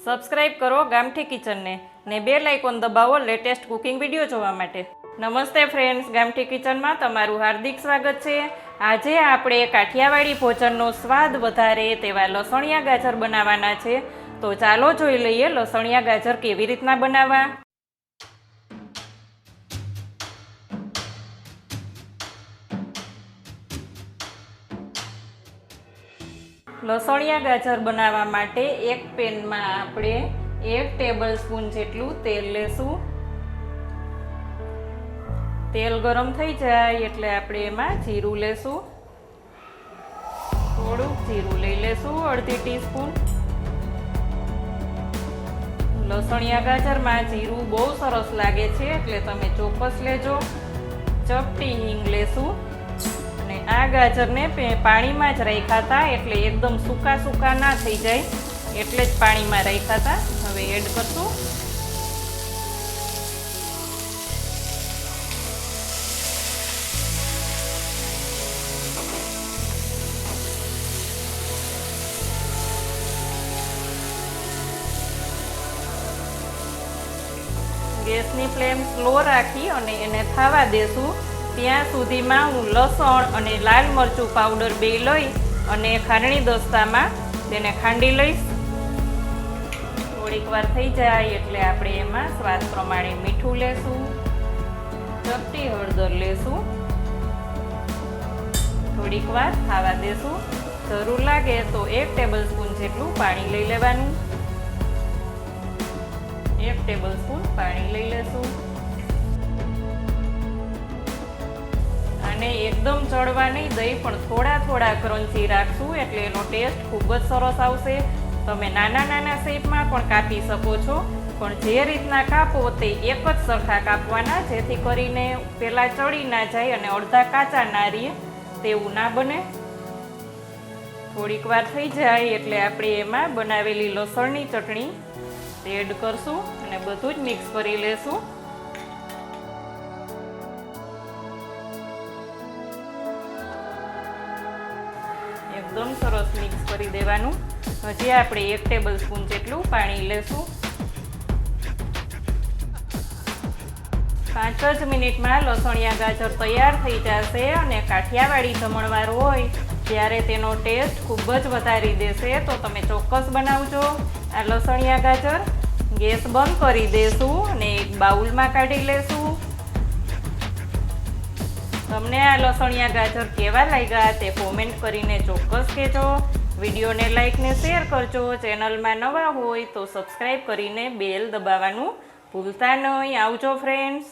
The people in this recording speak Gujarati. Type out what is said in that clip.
સબસ્ક્રાઇબ કરો ગામઠી કિચનને ને બેલ આઇકોન દબાવો લેટેસ્ટ કુકિંગ વિડીયો જોવા માટે। નમસ્તે ફ્રેન્ડ્સ, ગામઠી કિચનમાં તમારું હાર્દિક સ્વાગત છે। આજે આપણે કાઠિયાવાડી ભોજનનો સ્વાદ વધારે તેવા લસણિયા ગાજર બનાવવાના છે। તો ચાલો જોઈ લઈએ લસણિયા ગાજર કેવી રીતના બનાવવા। લસણિયા ગાજર બનાવવા માટે એક પેનમાં આપણે 1 ટેબલસ્પૂન જેટલું તેલ લેશું। તેલ ગરમ થઈ જાય એટલે આપણે એમાં જીરું લેશું। થોડુંક જીરું લઈ લેશું, અડધી ટીસ્પૂન। લસણિયા ગાજરમાં જીરું બહુ સરસ લાગે છે એટલે તમે ચોક્કસ લેજો। ચપટી હિંગ લેશું અને આ ગાજરને પાણીમાં જ રાખ્યા હતા એટલે એકદમ સૂકા સૂકા ના થઈ જાય એટલે જ પાણીમાં રાખ્યા હતા। હવે એડ કરશું। ગેસની ફ્લેમ સ્લો રાખી અને એને થવા દેશું। ત્યાં સુધીમાં હું લસણ અને લાલ મરચું પાવડર બે લઈ અને ખાંડણી દસ્તામાં તેને ખાંડી લઈશ। થોડીક વાર થઈ જાય એટલે આપણે એમાં સ્વાદ પ્રમાણે મીઠું લેશું, ચપટી હળદર લેશું, થોડીક વાર ખાવા દેશું। જરૂર લાગે તો 1 ટેબલસ્પૂન જેટલું પાણી લઈ લેવાનું। 1 ટેબલસ્પૂન પાણી લઈ લેશું। અને એકદમ ચડવા નહીં દઈ પણ થોડા થોડા ક્રન્ચી રાખશું એટલે એનો ટેસ્ટ ખૂબ જ સરસ આવશે। તમે નાના નાના શેપમાં પણ કાપી શકો છો, પણ જે રીતના કાપો તે એક જ સરખા કાપવાના, જેથી કરીને પહેલાં ચડી ના જાય અને અડધા કાચા ના રહે તેવું ના બને। થોડીક વાર થઈ જાય એટલે આપણે એમાં બનાવેલી લસણની ચટણી એડ કરશું અને બધું જ મિક્સ કરી લેશું। એકદમ સરસ મિક્સ કરી દેવાનું। હજી આપણે 1 ટેબલસ્પૂન જેટલું પાણી લેશું। 5 જ મિનિટમાં લસણિયા ગાજર તૈયાર થઈ જશે અને કાઠિયાવાડી જમણવાર હોય ત્યારે તેનો ટેસ્ટ ખૂબ જ વધારી દેશે। તો તમે ચોક્કસ બનાવજો આ લસણિયા ગાજર। ગેસ બંધ કરી દેશું અને એક બાઉલમાં કાઢી લેશું। તમને આ લસણિયા ગાજર કેવા લાગ્યા તે કોમેન્ટ કરીને ચોક્કસ કહેજો। વિડીયોને લાઈક ને શેર કરજો। ચેનલમાં નવા હોય તો સબસ્ક્રાઈબ કરીને બેલ દબાવવાનું ભૂલતા નહીં। આવજો ફ્રેન્ડ્સ।